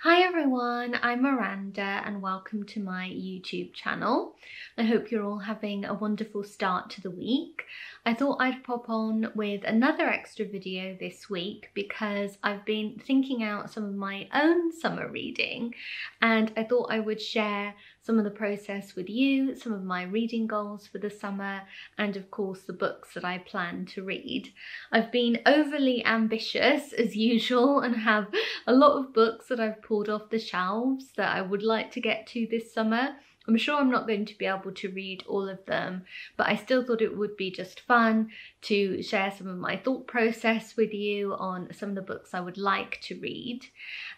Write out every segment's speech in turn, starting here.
Hi everyone, I'm Miranda and welcome to my YouTube channel. I hope you're all having a wonderful start to the week. I thought I'd pop on with another extra video this week because I've been thinking out some of my own summer reading and I thought I would share some of the process with you, some of my reading goals for the summer, and of course the books that I plan to read. I've been overly ambitious as usual and have a lot of books that I've pulled off the shelves that I would like to get to this summer. I'm sure I'm not going to be able to read all of them, but I still thought it would be just fun to share some of my thought process with you on some of the books I would like to read.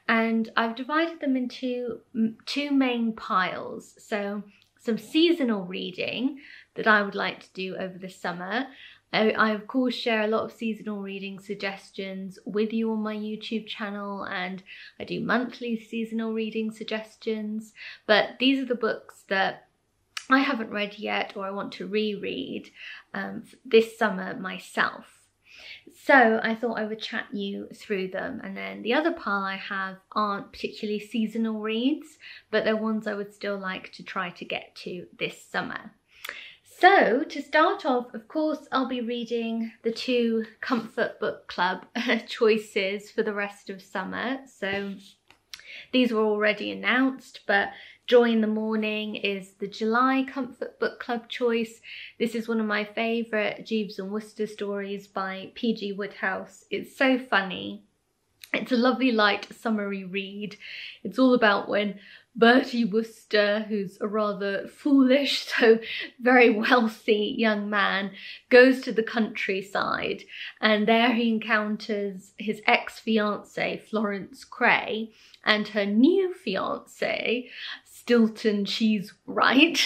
And I've divided them into two main piles. So some seasonal reading that I would like to do over the summer. I of course share a lot of seasonal reading suggestions with you on my YouTube channel, and I do monthly seasonal reading suggestions, but these are the books that I haven't read yet or I want to reread this summer myself. So I thought I would chat you through them, and then the other pile I have aren't particularly seasonal reads, but they're ones I would still like to try to get to this summer. So to start off, of course, I'll be reading the two Comfort Book Club choices for the rest of summer. So these were already announced, but Joy in the Morning is the July Comfort Book Club choice. This is one of my favourite Jeeves and Wooster stories by P.G. Wodehouse. It's so funny. It's a lovely, light, summery read. It's all about when Bertie Wooster, who's a rather foolish, so very wealthy young man, goes to the countryside, and there he encounters his ex-fiancée, Florence Cray, and her new fiancé, Stilton Cheesewright,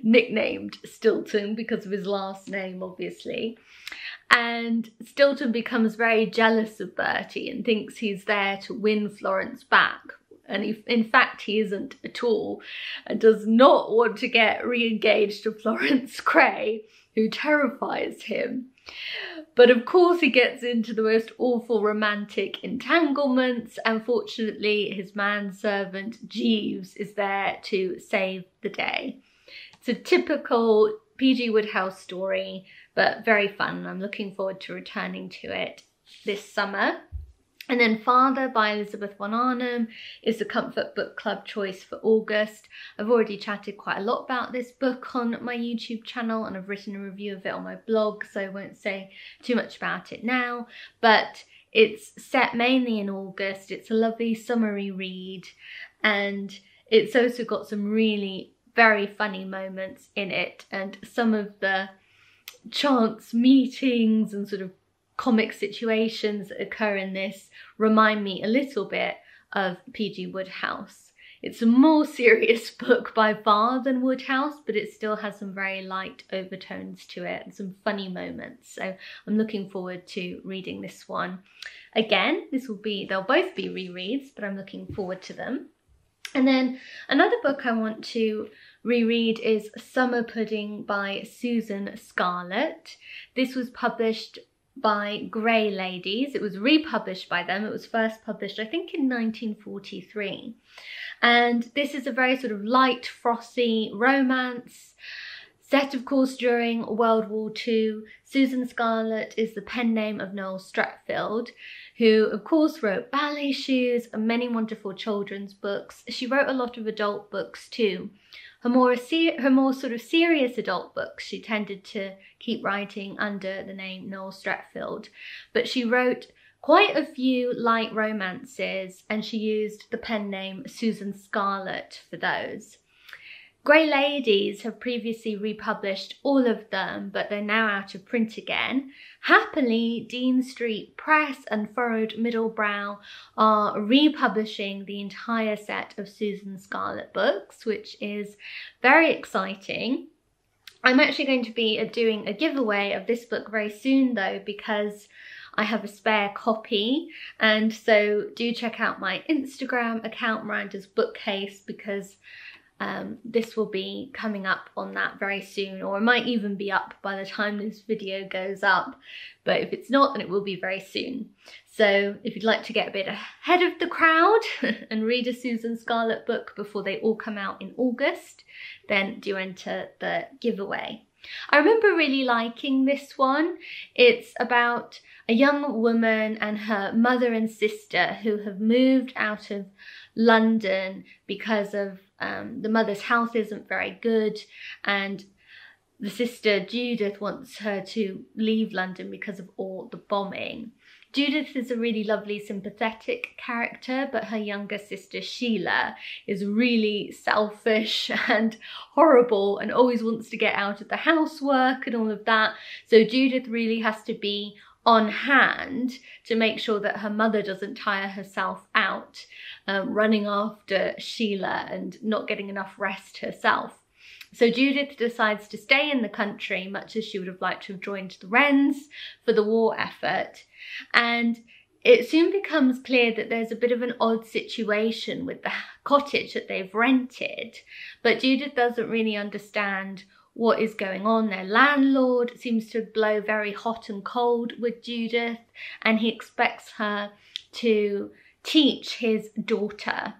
nicknamed Stilton because of his last name, obviously. And Stilton becomes very jealous of Bertie and thinks he's there to win Florence back. And in fact, he isn't at all, and does not want to get re-engaged to Florence Cray, who terrifies him. But of course he gets into the most awful romantic entanglements, and fortunately his manservant Jeeves is there to save the day. It's a typical P.G. Wodehouse story, but very fun. I'm looking forward to returning to it this summer. And then Father by Elizabeth von Arnim is the Comfort Book Club choice for August. I've already chatted quite a lot about this book on my YouTube channel, and I've written a review of it on my blog, so I won't say too much about it now. But it's set mainly in August. It's a lovely summery read, and it's also got some really very funny moments in it, and some of the chance meetings and sort of comic situations that occur in this remind me a little bit of P.G. Wodehouse. It's a more serious book by far than Wodehouse, but it still has some very light overtones to it and some funny moments. So I'm looking forward to reading this one. Again, they'll both be rereads, but I'm looking forward to them. And then another book I want to reread is Summer Pudding by Susan Scarlett. This was published by Grey Ladies. It was republished by them. It was first published, I think, in 1943. And this is a very sort of light, frothy romance, set, of course, during World War II. Susan Scarlett is the pen name of Noel Streatfeild, who, of course, wrote Ballet Shoes and many wonderful children's books. She wrote a lot of adult books too. Her more sort of serious adult books she tended to keep writing under the name Noel Streatfeild, but she wrote quite a few light romances and she used the pen name Susan Scarlett for those. Grey Ladies have previously republished all of them, but they're now out of print again. Happily, Dean Street Press and Furrowed Middlebrow are republishing the entire set of Susan Scarlett books, which is very exciting. I'm actually going to be doing a giveaway of this book very soon though, because I have a spare copy, and so do check out my Instagram account, Miranda's Bookcase, because this will be coming up on that very soon, or it might even be up by the time this video goes up, but if it's not, then it will be very soon. So if you'd like to get a bit ahead of the crowd and read a Susan Scarlett book before they all come out in August, then do enter the giveaway. I remember really liking this one. It's about a young woman and her mother and sister who have moved out of London because of the mother's health isn't very good, and the sister Judith wants her to leave London because of all the bombing. Judith is a really lovely, sympathetic character, but her younger sister Sheila is really selfish and horrible and always wants to get out of the housework and all of that. So Judith really has to be on hand to make sure that her mother doesn't tire herself out, running after Sheila and not getting enough rest herself. So Judith decides to stay in the country, much as she would have liked to have joined the Wrens for the war effort. And it soon becomes clear that there's a bit of an odd situation with the cottage that they've rented, but Judith doesn't really understand what is going on. Their landlord seems to blow very hot and cold with Judith, and he expects her to teach his daughter.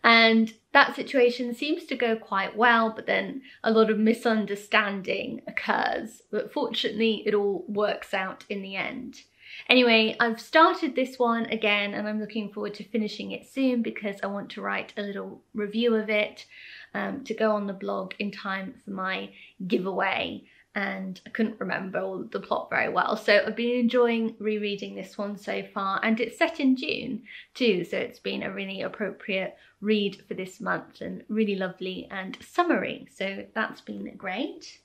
And that situation seems to go quite well, but then a lot of misunderstanding occurs. But fortunately, it all works out in the end. Anyway, I've started this one again, and I'm looking forward to finishing it soon because I want to write a little review of it to go on the blog in time for my giveaway. And I couldn't remember all the plot very well, so I've been enjoying rereading this one so far, and it's set in June too, so it's been a really appropriate read for this month and really lovely and summery, so that's been great.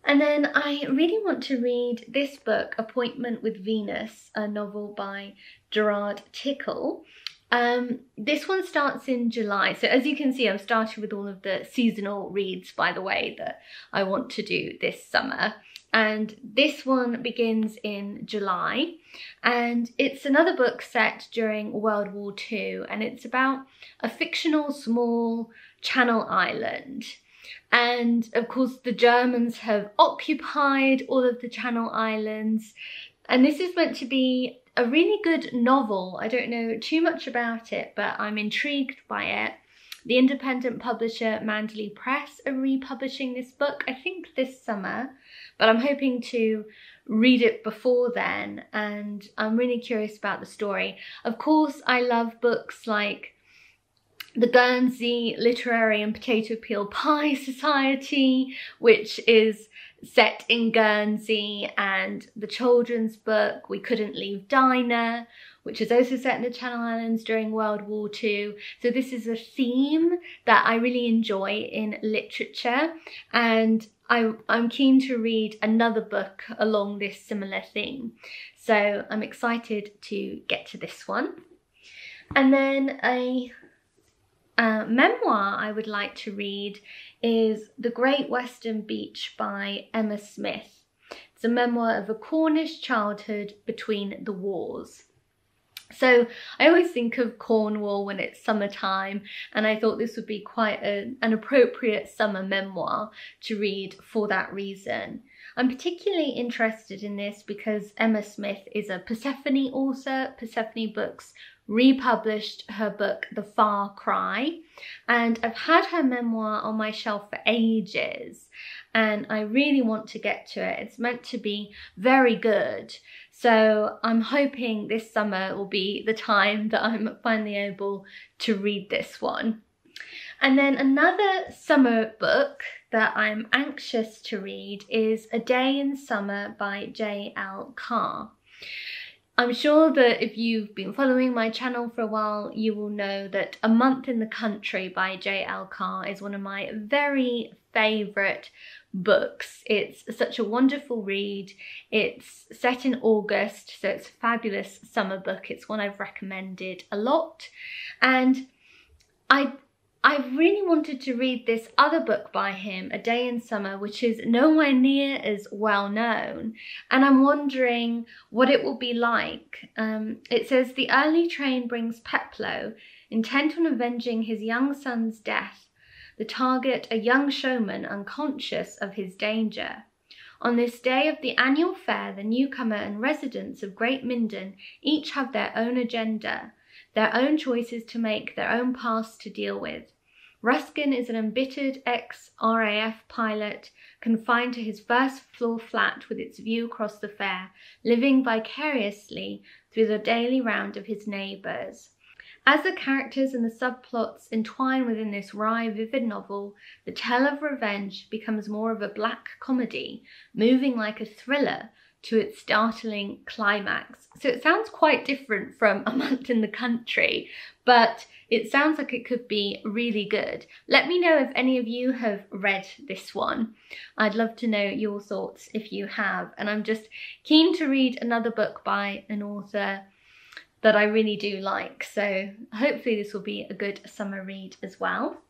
And then I really want to read this book, Appointment with Venus, a novel by Gerard Tickle. This one starts in July, so as you can see, I've started with all of the seasonal reads, by the way, that I want to do this summer, and this one begins in July, and it's another book set during World War II, and it's about a fictional small Channel island. And of course the Germans have occupied all of the Channel Islands, and this is meant to be a really good novel. I don't know too much about it, but I'm intrigued by it. The independent publisher Manderley Press are republishing this book, I think this summer, but I'm hoping to read it before then, and I'm really curious about the story. Of course, I love books like the Guernsey Literary and Potato Peel Pie Society, which is set in Guernsey, and the children's book We Couldn't Leave Dinah, which is also set in the Channel Islands during World War II. So this is a theme that I really enjoy in literature, and I'm keen to read another book along this similar theme. So I'm excited to get to this one. And then a memoir I would like to read is The Great Western Beach by Emma Smith. It's a memoir of a Cornish childhood between the wars. So I always think of Cornwall when it's summertime, and I thought this would be quite an appropriate summer memoir to read for that reason. I'm particularly interested in this because Emma Smith is a Persephone author. Persephone Books republished her book The Far Cry, and I've had her memoir on my shelf for ages, and I really want to get to it. It's meant to be very good, so I'm hoping this summer will be the time that I'm finally able to read this one. And then another summer book that I'm anxious to read is A Day in Summer by J.L. Carr. I'm sure that if you've been following my channel for a while, you will know that A Month in the Country by J.L. Carr is one of my very favourite books. It's such a wonderful read. It's set in August, so it's a fabulous summer book. It's one I've recommended a lot, and I I've really wanted to read this other book by him, A Day in Summer, which is nowhere near as well known, and I'm wondering what it will be like. It says, the early train brings Peploe, intent on avenging his young son's death, the target a young showman unconscious of his danger. On this day of the annual fair, the newcomer and residents of Great Minden each have their own agenda, their own choices to make, their own past to deal with. Ruskin is an embittered ex-RAF pilot, confined to his first floor flat with its view across the fair, living vicariously through the daily round of his neighbours. As the characters and the subplots entwine within this wry, vivid novel, the tale of revenge becomes more of a black comedy, moving like a thriller to its startling climax. So it sounds quite different from A Month in the Country, but it sounds like it could be really good. Let me know if any of you have read this one. I'd love to know your thoughts if you have. And I'm just keen to read another book by an author that I really do like. So hopefully this will be a good summer read as well.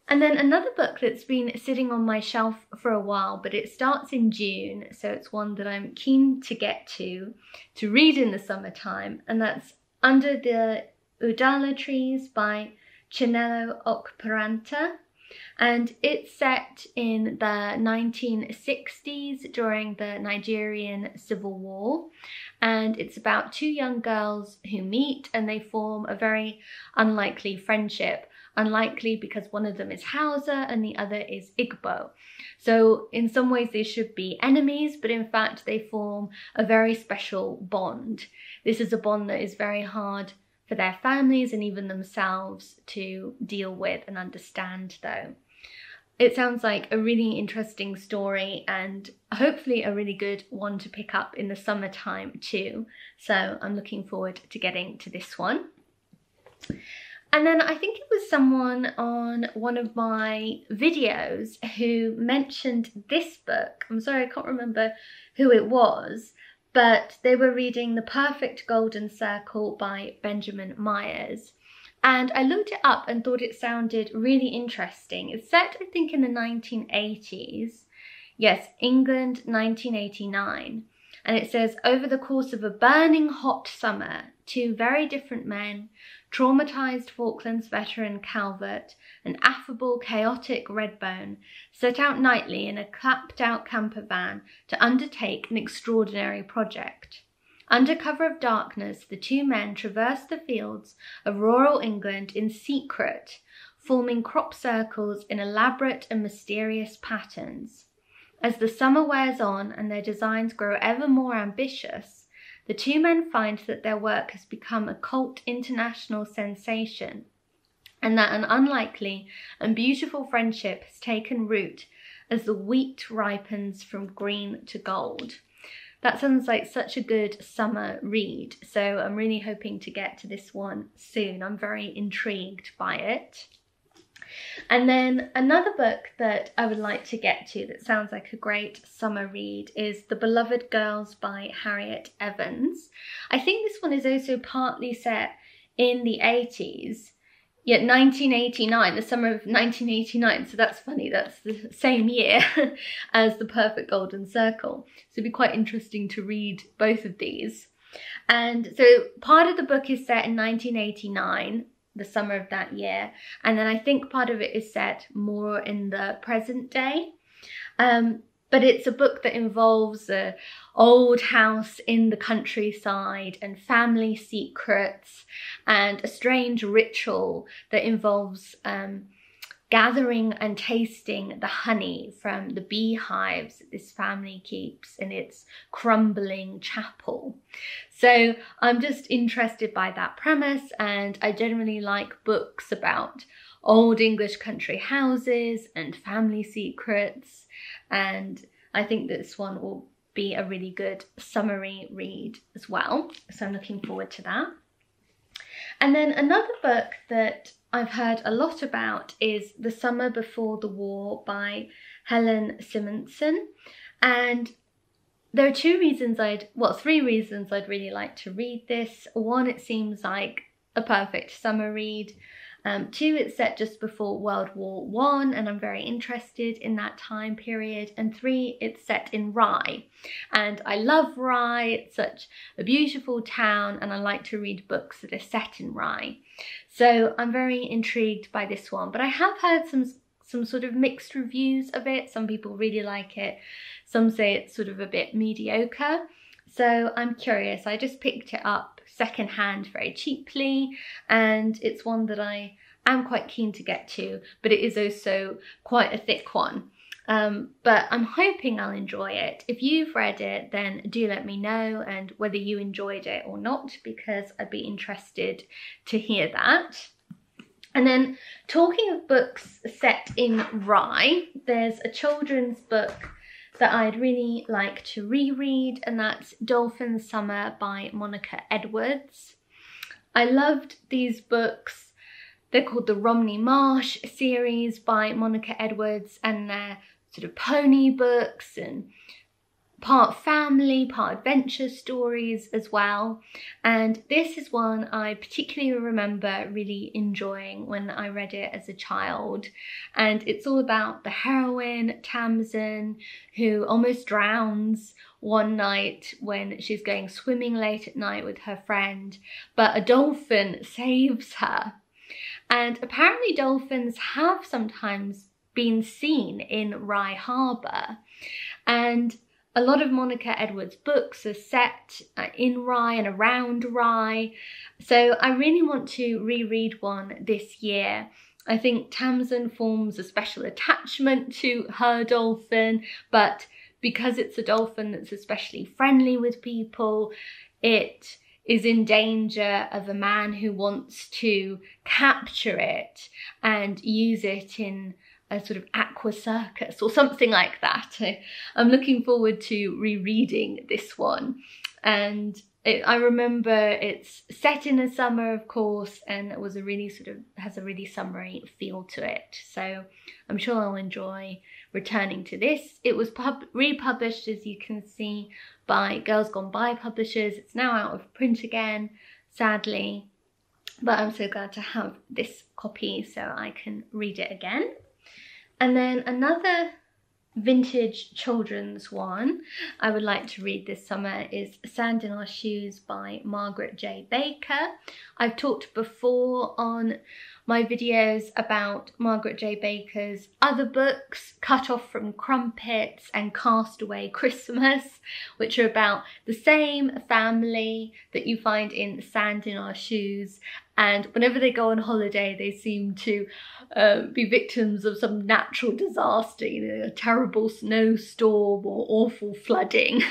And then another book that's been sitting on my shelf for a while, but it starts in June, so it's one that I'm keen to get to read in the summertime, and that's Under the Udalla Trees by Chinelo Okparanta. And it's set in the 1960s during the Nigerian Civil War, and it's about two young girls who meet and they form a very unlikely friendship. Unlikely because one of them is Hausa and the other is Igbo. So in some ways they should be enemies, but in fact they form a very special bond. This is a bond that is very hard for their families and even themselves to deal with and understand though. It sounds like a really interesting story and hopefully a really good one to pick up in the summertime too. So I'm looking forward to getting to this one. And then I think it was someone on one of my videos who mentioned this book. I'm sorry, I can't remember who it was, but they were reading The Perfect Golden Circle by Benjamin Myers. And I looked it up and thought it sounded really interesting. It's set, I think, in the 1980s. Yes, England, 1989. And it says, over the course of a burning hot summer, two very different men, traumatized Falklands veteran Calvert, an affable, chaotic Redbone, set out nightly in a clapped-out camper van to undertake an extraordinary project. Under cover of darkness, the two men traversed the fields of rural England in secret, forming crop circles in elaborate and mysterious patterns. As the summer wears on and their designs grow ever more ambitious, the two men find that their work has become a cult international sensation, and that an unlikely and beautiful friendship has taken root as the wheat ripens from green to gold. That sounds like such a good summer read, so I'm really hoping to get to this one soon. I'm very intrigued by it. And then another book that I would like to get to that sounds like a great summer read is The Beloved Girls by Harriet Evans. I think this one is also partly set in the 80s, yet 1989, the summer of 1989, so that's funny, that's the same year as The Perfect Golden Circle. So it'd be quite interesting to read both of these. And so part of the book is set in 1989, the summer of that year, and then I think part of it is set more in the present day. But it's a book that involves an old house in the countryside and family secrets and a strange ritual that involves gathering and tasting the honey from the beehives that this family keeps in its crumbling chapel. So I'm just interested by that premise, and I generally like books about old English country houses and family secrets, and I think this one will be a really good summery read as well. So I'm looking forward to that. And then another book that I've heard a lot about is The Summer Before the War by Helen Simonson. And there are three reasons I'd really like to read this. One, it seems like a perfect summer read. 2, it's set just before World War I, and I'm very interested in that time period. And 3, it's set in Rye, and I love Rye. It's such a beautiful town, and I like to read books that are set in Rye. So I'm very intrigued by this one, but I have heard some sort of mixed reviews of it. Some people really like it, some say it's sort of a bit mediocre. So I'm curious. I just picked it up secondhand very cheaply, and it's one that I am quite keen to get to, but it is also quite a thick one. But I'm hoping I'll enjoy it. If you've read it, then do let me know, and whether you enjoyed it or not, because I'd be interested to hear that. And then, talking of books set in Rye, there's a children's book that I'd really like to reread, and that's Dolphin Summer by Monica Edwards. I loved these books. They're called the Romney Marsh series by Monica Edwards, and they're sort of pony books and part family, part adventure stories as well. And this is one I particularly remember really enjoying when I read it as a child. And it's all about the heroine, Tamsin, who almost drowns one night when she's going swimming late at night with her friend, but a dolphin saves her. And apparently dolphins have sometimes been seen in Rye Harbour, and a lot of Monica Edwards' books are set in Rye and around Rye, so I really want to reread one this year. I think Tamsin forms a special attachment to her dolphin, but because it's a dolphin that's especially friendly with people, it is in danger of a man who wants to capture it and use it in a sort of aqua circus or something like that. I'm looking forward to rereading this one, and I remember it's set in a summer, of course, and it was a really has a really summery feel to it. So I'm sure I'll enjoy returning to this. It was republished, as you can see, by Girls Gone By Publishers. It's now out of print again, sadly, but I'm so glad to have this copy so I can read it again. And then another vintage children's one I would like to read this summer is Sand in Our Shoes by Margaret J. Baker. I've talked before on my videos about Margaret J. Baker's other books, Cut Off from Crumpets and Castaway Christmas, which are about the same family that you find in Sand in Our Shoes. And whenever they go on holiday, they seem to be victims of some natural disaster, you know, a terrible snowstorm or awful flooding.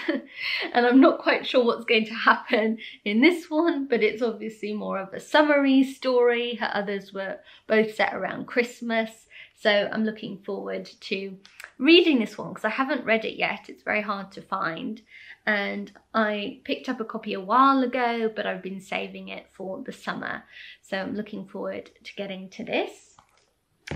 And I'm not quite sure what's going to happen in this one, but it's obviously more of a summery story. Her others were both set around Christmas. So I'm looking forward to reading this one because I haven't read it yet. It's very hard to find. And I picked up a copy a while ago, but I've been saving it for the summer. So I'm looking forward to getting to this.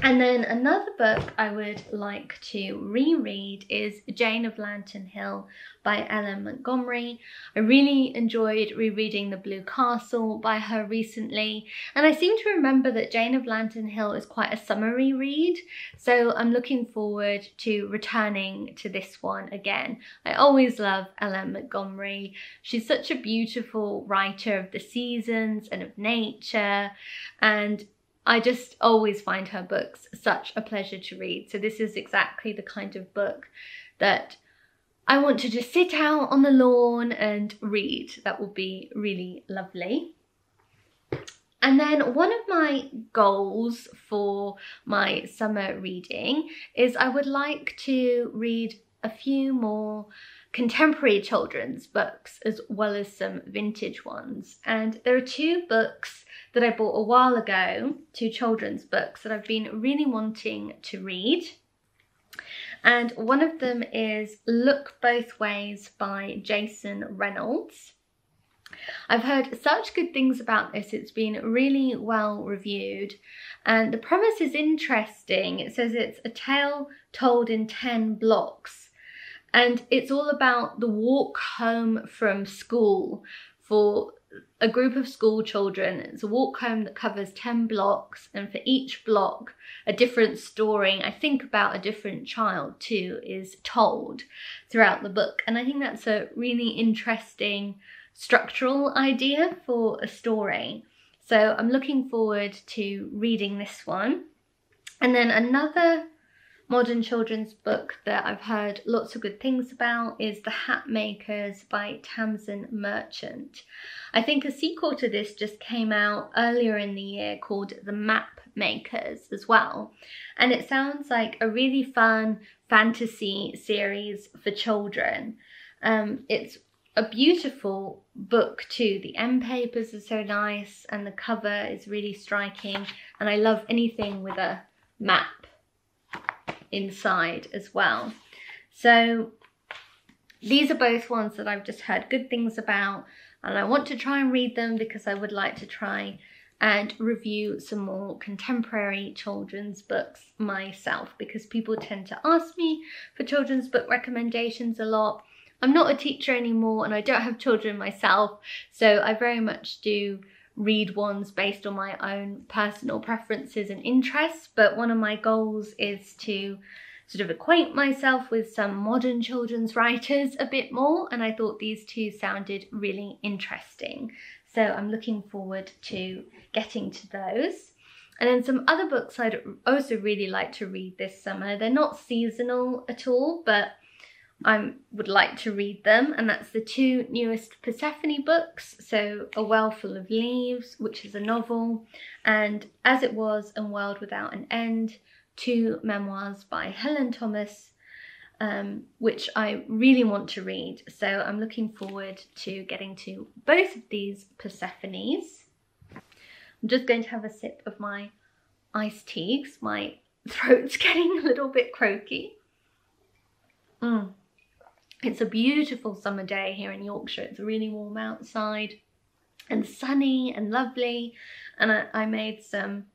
And then another book I would like to reread is Jane of Lantern Hill by Ellen Montgomery. I really enjoyed rereading The Blue Castle by her recently, and I seem to remember that Jane of Lantern Hill is quite a summery read, so I'm looking forward to returning to this one again. I always love Ellen Montgomery. She's such a beautiful writer of the seasons and of nature, and I just always find her books such a pleasure to read. So this is exactly the kind of book that I want to just sit out on the lawn and read. That will be really lovely. And then one of my goals for my summer reading is I would like to read a few more contemporary children's books as well as some vintage ones. And there are two books that I bought a while ago, two children's books that I've been really wanting to read. And one of them is Look Both Ways by Jason Reynolds. I've heard such good things about this. It's been really well reviewed, and the premise is interesting. It says it's a tale told in 10 blocks, and it's all about the walk home from school for a group of school children. It's a walk home that covers 10 blocks, and for each block a different story, I think about a different child too, is told throughout the book. And I think that's a really interesting structural idea for a story. So I'm looking forward to reading this one. And then another modern children's book that I've heard lots of good things about is The Hat Makers by Tamsin Merchant. I think a sequel to this just came out earlier in the year called The Map Makers as well. And it sounds like a really fun fantasy series for children. It's a beautiful book too. The end papers are so nice and the cover is really striking. And I love anything with a map inside as well. So these are both ones that I've just heard good things about, and I want to try and read them because I would like to try and review some more contemporary children's books myself, because people tend to ask me for children's book recommendations a lot. I'm not a teacher anymore and I don't have children myself, so I very much do read ones based on my own personal preferences and interests, but one of my goals is to sort of acquaint myself with some modern children's writers a bit more, and I thought these two sounded really interesting. So I'm looking forward to getting to those. And then some other books I'd also really like to read this summer. They're not seasonal at all, but I would like to read them, and that's the two newest Persephone books. So A Well Full of Leaves, which is a novel, and As It Was and World Without an End, two memoirs by Helen Thomas, which I really want to read. So I'm looking forward to getting to both of these Persephones. I'm just going to have a sip of my iced tea because my throat's getting a little bit croaky. It's a beautiful summer day here in Yorkshire. It's really warm outside and sunny and lovely. And I made some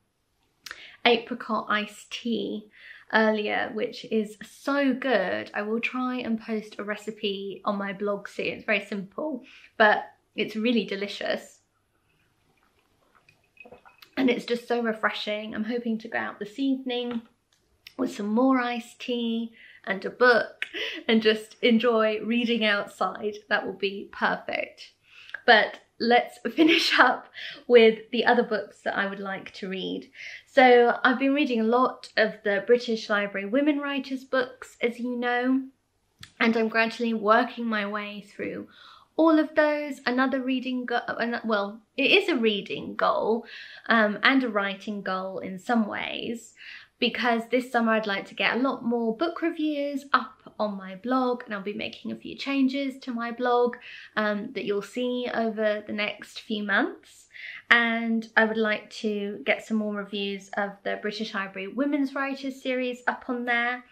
apricot iced tea earlier, which is so good. I will try and post a recipe on my blog soon. It's very simple, but it's really delicious. And it's just so refreshing. I'm hoping to go out this evening with some more iced tea and a book and just enjoy reading outside. That will be perfect. But let's finish up with the other books that I would like to read. So I've been reading a lot of the British Library women writers books, as you know, and I'm gradually working my way through all of those. Another reading goal, well, it is a reading goal and a writing goal in some ways, because this summer I'd like to get a lot more book reviews up on my blog, and I'll be making a few changes to my blog that you'll see over the next few months. And I would like to get some more reviews of the British Library Women's Writers series up on there.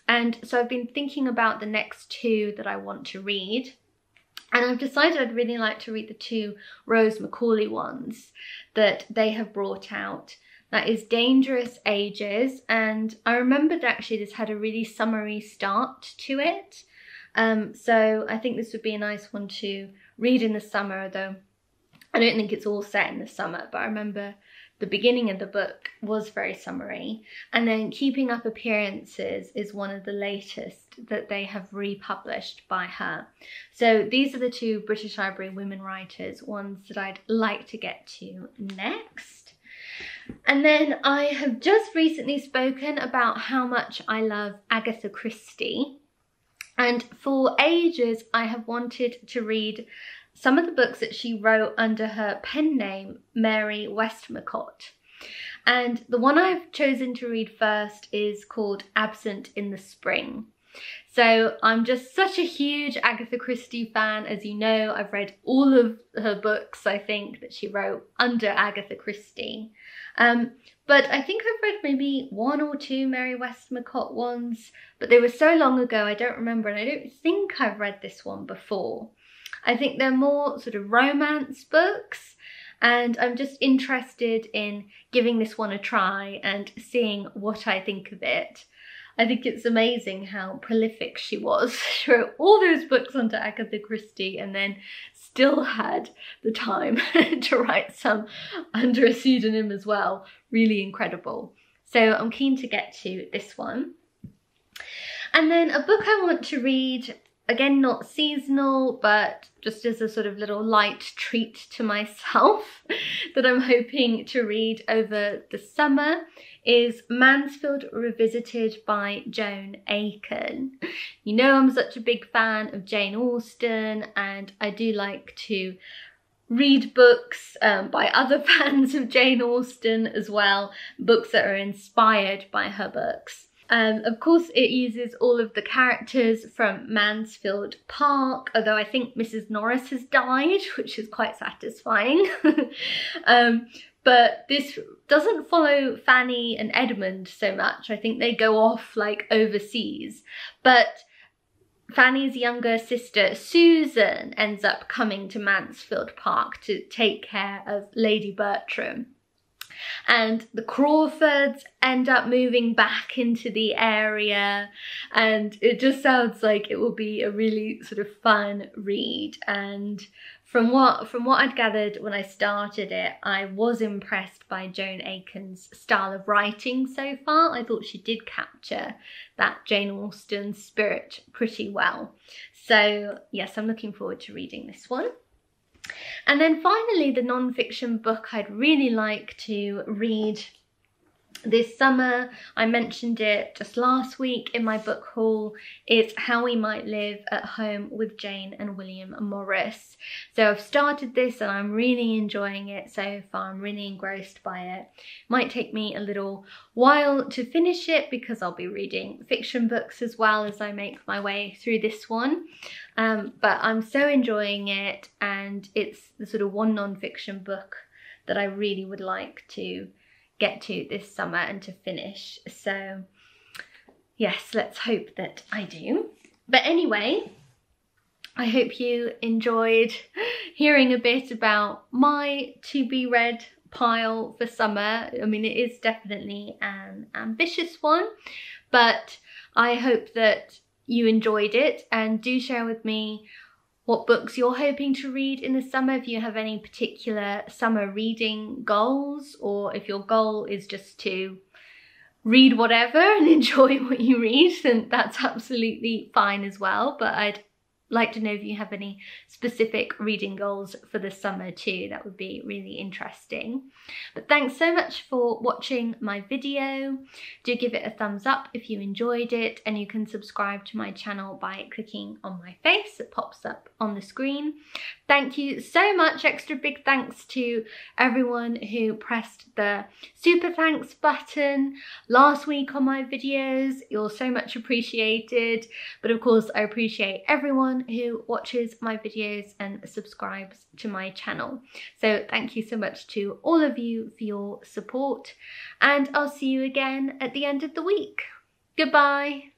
And so I've been thinking about the next two that I want to read. And I've decided I'd really like to read the two Rose Macaulay ones that they have brought out. That is Dangerous Ages, and I remembered actually this had a really summery start to it. So I think this would be a nice one to read in the summer, though I don't think it's all set in the summer, but I remember the beginning of the book was very summery. And then Keeping Up Appearances is one of the latest that they have republished by her. So these are the two British Library women writers, ones that I'd like to get to next. And then I have just recently spoken about how much I love Agatha Christie. And for ages, I have wanted to read some of the books that she wrote under her pen name, Mary Westmacott. And the one I've chosen to read first is called Absent in the Spring. So I'm just such a huge Agatha Christie fan. As you know, I've read all of her books, I think, that she wrote under Agatha Christie. But I think I've read maybe one or two Mary Westmacott ones, but they were so long ago I don't remember, and I don't think I've read this one before. I think they're more sort of romance books, and I'm just interested in giving this one a try and seeing what I think of it. I think it's amazing how prolific she was. She wrote all those books under Agatha Christie and then still had the time to write some under a pseudonym as well. Really incredible. So I'm keen to get to this one. And then a book I want to read, again, not seasonal, but just as a sort of little light treat to myself that I'm hoping to read over the summer, is Mansfield Revisited by Joan Aiken. You know I'm such a big fan of Jane Austen, and I do like to read books by other fans of Jane Austen as well, books that are inspired by her books. Of course, it uses all of the characters from Mansfield Park, although I think Mrs. Norris has died, which is quite satisfying. But this doesn't follow Fanny and Edmund so much. I think they go off like overseas. But Fanny's younger sister, Susan, ends up coming to Mansfield Park to take care of Lady Bertram. And the Crawfords end up moving back into the area, and it just sounds like it will be a really sort of fun read. And from what I'd gathered when I started it, I was impressed by Joan Aiken's style of writing so far. I thought she did capture that Jane Austen spirit pretty well. So yes, I'm looking forward to reading this one. And then finally, the non-fiction book I'd really like to read this summer, I mentioned it just last week in my book haul, is How We Might Live at Home with Jane and William Morris. So I've started this and I'm really enjoying it so far. I'm really engrossed by it. Might take me a little while to finish it because I'll be reading fiction books as well as I make my way through this one. But I'm so enjoying it, and it's the sort of one non-fiction book that I really would like to get to this summer and to finish. So yes, let's hope that I do. But anyway, I hope you enjoyed hearing a bit about my to be read pile for summer. I mean, it is definitely an ambitious one, but I hope that you enjoyed it, and do share with me what books you're hoping to read in the summer, if you have any particular summer reading goals, or if your goal is just to read whatever and enjoy what you read, then that's absolutely fine as well. But I'd like to know if you have any specific reading goals for the summer too. That would be really interesting. But thanks so much for watching my video. Do give it a thumbs up if you enjoyed it, and you can subscribe to my channel by clicking on my face. It pops up on the screen. Thank you so much. Extra big thanks to everyone who pressed the super thanks button last week on my videos. You're so much appreciated. But of course, I appreciate everyone who watches my videos and subscribes to my channel. So thank you so much to all of you for your support, and I'll see you again at the end of the week. Goodbye.